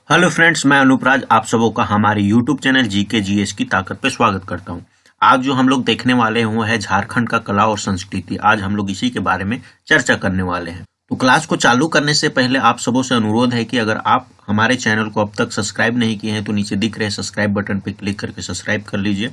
Hello friends, मैं अनुपराज आप सबों का हमारे यूट्यूब चैनल जीके जीएस की ताकत पे स्वागत करता हूं। आज जो हम लोग देखने वाले हैं वो है झारखंड का कला और संस्कृति। आज हम लोग इसी के बारे में चर्चा करने वाले हैं। तो क्लास को चालू करने से पहले आप सबों से अनुरोध है कि अगर आप हमारे चैनल को अब तक सब्सक्राइब नहीं किए हैं तो नीचे दिख रहे सब्सक्राइब बटन पे क्लिक करके सब्सक्राइब कर लीजिए।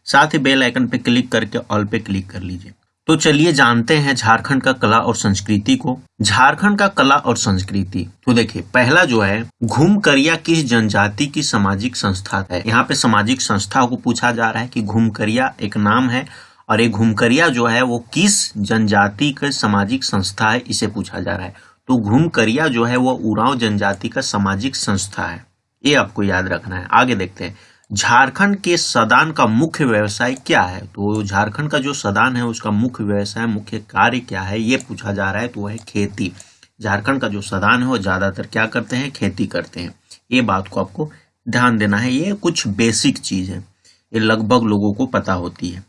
साथ ही बेल आइकन पे क्लिक करके ऑल पे क्लिक कर लीजिए। तो चलिए जानते हैं झारखंड का कला और संस्कृति को। झारखंड का कला और संस्कृति, तो देखिए पहला जो है, घुमकरिया किस जनजाति की सामाजिक संस्था है। यहाँ पे सामाजिक संस्था को पूछा जा रहा है कि घुमकरिया एक नाम है और ये घुमकरिया जो है वो किस जनजाति की सामाजिक संस्था है, इसे पूछा जा रहा है। तो घुमकरिया जो है वो उरांव जनजाति का सामाजिक संस्था है, ये आपको याद रखना है। आगे देखते हैं, झारखंड के सदान का मुख्य व्यवसाय क्या है। तो झारखंड का जो सदान है उसका मुख्य व्यवसाय, मुख्य कार्य क्या है, ये पूछा जा रहा है। तो वो है खेती। झारखंड का जो सदान है वो ज्यादातर क्या करते हैं, खेती करते हैं। ये बात को आपको ध्यान देना है। ये कुछ बेसिक चीज है, ये लगभग लोगों को पता होती है,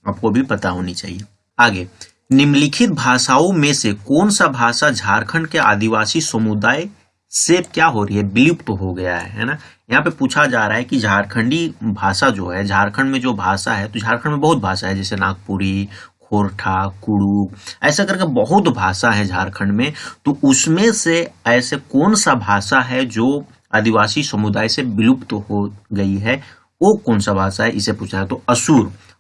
आपको भी पता होनी चाहिए। आगे, निम्नलिखित भाषाओं में से कौन सा भाषा झारखंड के आदिवासी समुदाय से क्या हो रही है, विलुप्त हो गया है ना। यहाँ पे पूछा जा रहा है कि झारखंडी भाषा जो है, झारखंड में जो भाषा है, तो झारखंड में बहुत भाषा है, जैसे नागपुरी, खोरठा, कुड़ू, ऐसा करके बहुत भाषा है झारखंड में। तो उसमें से ऐसे कौन सा भाषा है जो आदिवासी समुदाय से विलुप्त हो गई है, वो कौन सा भाषा है, इसे पूछा है। तो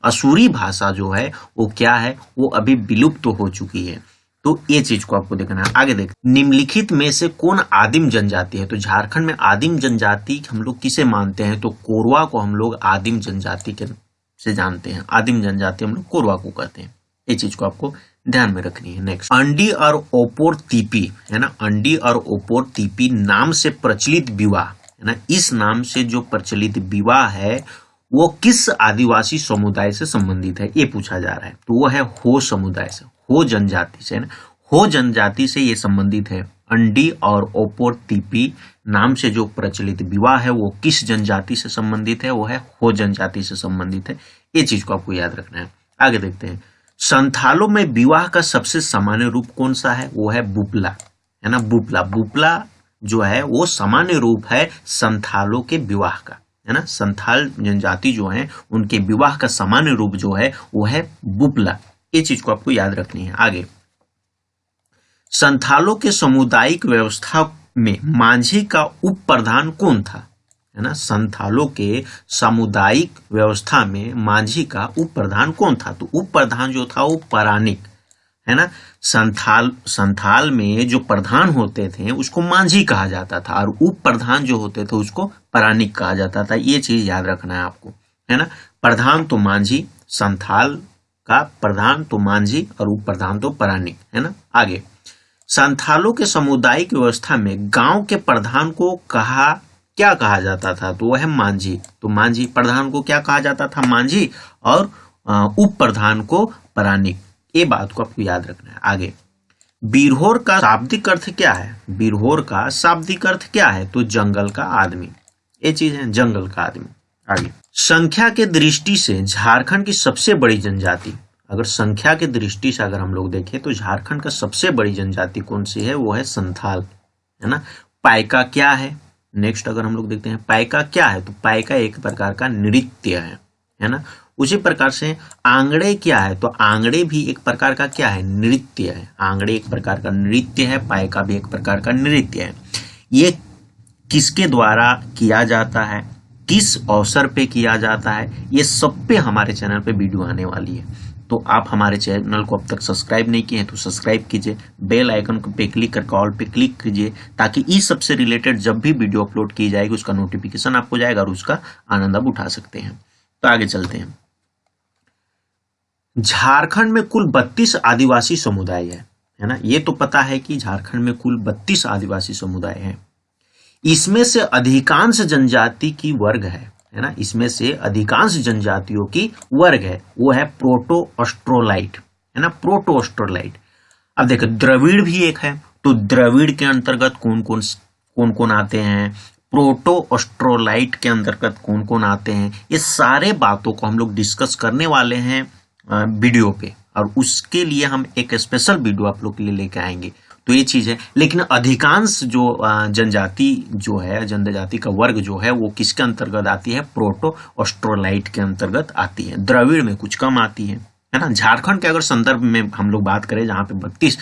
असुरी भाषा जो है वो क्या है, वो अभी विलुप्त हो चुकी है। तो ये चीज को आपको देखना है। आगे देख, निम्नलिखित में से कौन आदिम जनजाति है। तो झारखंड में आदिम जनजाति हम लोग किसे मानते हैं, तो कोरवा को हम लोग आदिम जनजाति के से जानते हैं। आदिम जनजाति हम लोग कोरवा को कहते हैं। ये चीज को आपको ध्यान में रखनी है। नेक्स्ट, अंडी और ओपोर तीपी है ना। अंडी और ओपोर तीपी नाम से प्रचलित विवाह है ना, इस नाम से जो प्रचलित विवाह है वो किस आदिवासी समुदाय से संबंधित है, ये पूछा जा रहा है। तो वो है हो समुदाय से, हो जनजाति से ना। हो जनजाति से ये संबंधित है। अंडी और ओपोर तीपी नाम से जो प्रचलित विवाह है वो किस जनजाति से संबंधित है, वो है हो जनजाति से संबंधित है। ये चीज को आपको याद रखना है। आगे देखते हैं, संथालों में विवाह का सबसे सामान्य रूप कौन सा है, वो है बुपला है ना। बुपला जो है वो सामान्य रूप है संथालों के विवाह का है ना। संथाल जनजाति जो है उनके विवाह का सामान्य रूप जो है वो है बुपला। ये चीज को आपको याद रखनी है। आगे, संथालों के सामुदायिक व्यवस्था में मांझी का उप प्रधान कौन था है ना। संथालों के सामुदायिक व्यवस्था में मांझी का उप प्रधान कौन था। तो उप प्रधान जो था वो परानिक है ना। संथाल में जो प्रधान होते थे उसको मांझी कहा जाता था और उप प्रधान जो होते थे उसको परानिक कहा जाता था। ये चीज याद रखना है आपको है ना। प्रधान तो मांझी, संथाल का प्रधान तो मांझी और उप प्रधान तो परानिक है ना। आगे, संथालों के सामुदायिक व्यवस्था में गांव के प्रधान को क्या कहा जाता था, तो वह है मांझी। तो मांझी प्रधान को क्या कहा जाता था, मांझी, और उप प्रधान को परानिक। ये बात को आपको याद रखना है। आगे, बिरहोर का शाब्दिक अर्थ क्या है। बिरहोर का शाब्दिक अर्थ क्या है, तो जंगल का आदमी। ये चीज है, जंगल का आदमी। आगे, संख्या के दृष्टि से झारखंड की सबसे बड़ी जनजाति, अगर संख्या के दृष्टि से अगर हम लोग देखें तो झारखंड का सबसे बड़ी जनजाति कौन सी है, वो है संथाल है ना। पाइका क्या है, नेक्स्ट अगर हम लोग देखते हैं पाइका क्या है, तो पाइका एक प्रकार का नृत्य है ना। उसी प्रकार से आंगड़े क्या है, तो आंगड़े भी एक प्रकार का क्या है, नृत्य है। आंगड़े एक प्रकार का नृत्य है, पाइका भी एक प्रकार का नृत्य है। ये किसके द्वारा किया जाता है, किस अवसर पे किया जाता है, ये सब पे हमारे चैनल पे वीडियो आने वाली है। तो आप हमारे चैनल को अब तक सब्सक्राइब नहीं किए हैं तो सब्सक्राइब कीजिए, बेल आइकन पे क्लिक करके ऑल पे क्लिक कीजिए, ताकि इस सब से रिलेटेड जब भी वीडियो अपलोड की जाएगी उसका नोटिफिकेशन आपको जाएगा और उसका आनंद आप उठा सकते हैं। तो आगे चलते हैं। झारखंड में कुल 32 आदिवासी समुदाय है ना। ये तो पता है कि झारखंड में कुल 32 आदिवासी समुदाय है। इसमें से अधिकांश जनजाति की वर्ग है ना। इसमें से अधिकांश जनजातियों की वर्ग है, वो है प्रोटो ऑस्ट्रोलाइट है ना। प्रोटो ऑस्ट्रोलाइट। अब देखो द्रविड़ भी एक है, तो द्रविड़ के अंतर्गत कौन कौन आते हैं, प्रोटो ऑस्ट्रोलाइट के अंतर्गत कौन कौन आते हैं, ये सारे बातों को हम लोग डिस्कस करने वाले हैं वीडियो पे, और उसके लिए हम एक स्पेशल वीडियो आप लोग के लिए लेके आएंगे। तो ये चीज है। लेकिन अधिकांश जो जनजाति जो है, जनजाति का वर्ग जो है वो किसके अंतर्गत आती है? प्रोटो ऑस्ट्रोलाइट के अंतर्गत आती है। द्रविड़ में कुछ कम आती है ना। झारखंड के अगर संदर्भ में हम लोग बात करें, जहाँ पे 32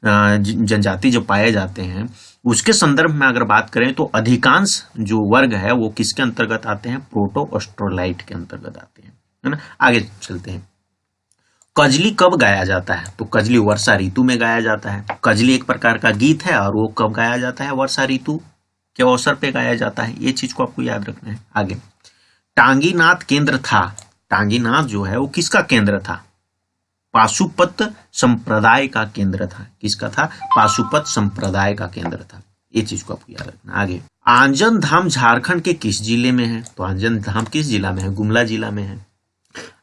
जनजाति जो पाए जाते हैं, उसके संदर्भ में अगर बात करें तो अधिकांश जो वर्ग है वो किसके अंतर्गत आते हैं? प्रोटो ऑस्ट्रोलाइट के अंतर्गत आते हैं, है ना। आगे चलते हैं। कजली कब गाया जाता है? तो कजली वर्षा ऋतु में गाया जाता है। कजली एक प्रकार का गीत है और वो कब गाया जाता है? वर्षा ऋतु के अवसर पे गाया जाता है। ये चीज को आपको याद रखना है। आगे, टांगीनाथ केंद्र था। टांगीनाथ जो है वो किसका केंद्र था? पाशुपत संप्रदाय का केंद्र था। किसका था? पाशुपत संप्रदाय का केंद्र था। ये चीज को आपको याद रखना। आगे, आंजन धाम झारखंड के किस जिले में है? तो आंजन धाम किस जिला में है? गुमला जिला में है।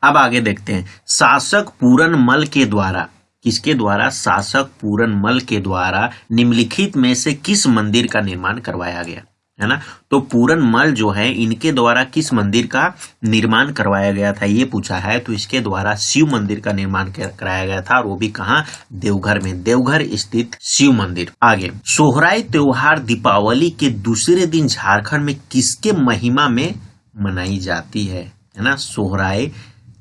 अब आगे देखते हैं। शासक पूरन मल के द्वारा, किसके द्वारा? शासक पूरन मल के द्वारा निम्नलिखित में से किस मंदिर का निर्माण करवाया गया, है ना। तो पूरन मल जो है इनके द्वारा किस मंदिर का निर्माण करवाया गया था, ये पूछा है। तो इसके द्वारा शिव मंदिर का निर्माण कराया गया था, और वो भी कहाँ? देवघर में, देवघर स्थित शिव मंदिर। आगे, सोहराय त्योहार दीपावली के दूसरे दिन झारखंड में किसके महिमा में मनाई जाती है ना। सोहराय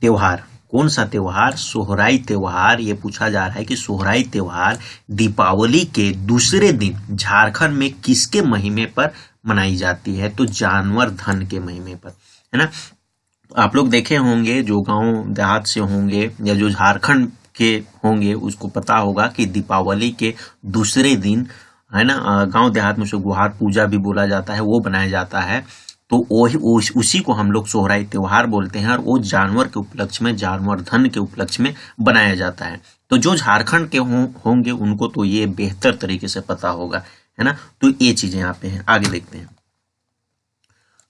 त्योहार, कौन सा त्योहार? सोहराय त्योहार। ये पूछा जा रहा है कि सोहराय त्योहार दीपावली के दूसरे दिन झारखंड में किसके महिमे पर मनाई जाती है? तो जानवर धन के महिमे पर, है ना। आप लोग देखे होंगे, जो गांव देहात से होंगे या जो झारखंड के होंगे उसको पता होगा कि दीपावली के दूसरे दिन, है ना, गांव देहात में उसे गुहार पूजा भी बोला जाता है, वो बनाया जाता है। तो उसी को हम लोग सोहराय त्योहार बोलते हैं, और वो जानवर के उपलक्ष्य में, जानवर धन के उपलक्ष्य में बनाया जाता है। तो जो झारखंड के होंगे उनको तो ये बेहतर तरीके से पता होगा, है ना। तो ये चीजें यहाँ पे हैं। आगे देखते हैं।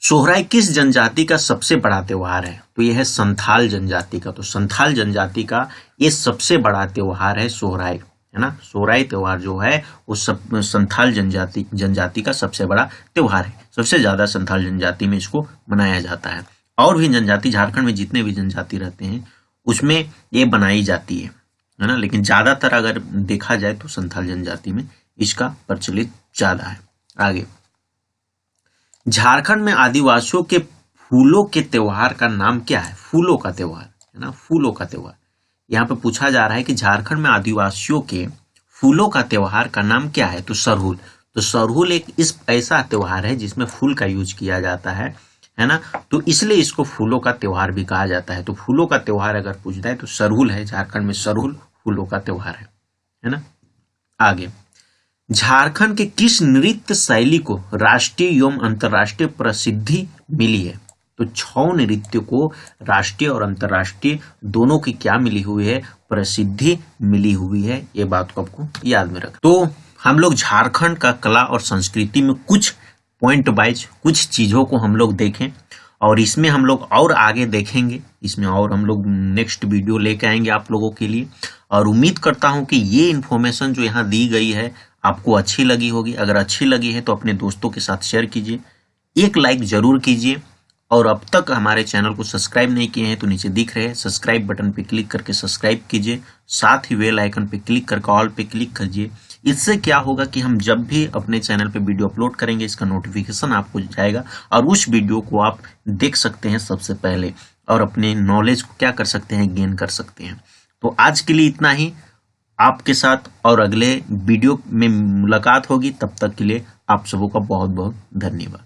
सोहराय किस जनजाति का सबसे बड़ा त्योहार है? तो यह है संथाल जनजाति का। तो संथाल जनजाति का ये सबसे बड़ा त्योहार है सोहराय, है ना। सोहराय त्योहार जो है वो संथाल जनजाति का सबसे बड़ा त्योहार है। सबसे ज्यादा संथाल जनजाति में इसको मनाया जाता है। और भी जनजाति, झारखंड में जितने भी जनजाति रहते हैं उसमें ये बनाई जाती है ना। लेकिन ज्यादातर अगर देखा जाए तो संथाल जनजाति में इसका प्रचलित ज्यादा है। आगे, झारखंड में आदिवासियों के फूलों के त्योहार का नाम क्या है? फूलों का त्योहार, है ना, फूलों का त्योहार। यहाँ पे पूछा जा रहा है कि झारखंड में आदिवासियों के फूलों का त्योहार का नाम क्या है? तो सरहुल। तो सरहुल एक ऐसा त्योहार है जिसमें फूल का यूज किया जाता है ना। तो इसलिए इसको फूलों का त्योहार भी कहा जाता है। तो फूलों का त्योहार अगर पूछता है तो सरहुल है। झारखंड में सरहुल फूलों का त्योहार है ना। आगे, झारखंड के किस नृत्य शैली को राष्ट्रीय एवं अंतर्राष्ट्रीय प्रसिद्धि मिली है? तो 6 नृत्य को राष्ट्रीय और अंतर्राष्ट्रीय दोनों की क्या मिली हुई है? प्रसिद्धि मिली हुई है। ये बात को आपको याद में रख। तो हम लोग झारखंड का कला और संस्कृति में कुछ पॉइंट वाइज कुछ चीजों को हम लोग देखें, और इसमें हम लोग और आगे देखेंगे। इसमें और हम लोग नेक्स्ट वीडियो लेके आएंगे आप लोगों के लिए। और उम्मीद करता हूं कि ये इन्फॉर्मेशन जो यहाँ दी गई है आपको अच्छी लगी होगी। अगर अच्छी लगी है तो अपने दोस्तों के साथ शेयर कीजिए, एक लाइक जरूर कीजिए, और अब तक हमारे चैनल को सब्सक्राइब नहीं किए हैं तो नीचे दिख रहे हैं सब्सक्राइब बटन पे क्लिक करके सब्सक्राइब कीजिए। साथ ही बेल आइकन पे क्लिक करके ऑल पे क्लिक कीजिए। इससे क्या होगा कि हम जब भी अपने चैनल पे वीडियो अपलोड करेंगे इसका नोटिफिकेशन आपको जाएगा, और उस वीडियो को आप देख सकते हैं सबसे पहले, और अपने नॉलेज को क्या कर सकते हैं? गेन कर सकते हैं। तो आज के लिए इतना ही। आपके साथ और अगले वीडियो में मुलाकात होगी। तब तक के लिए आप सबों का बहुत बहुत धन्यवाद।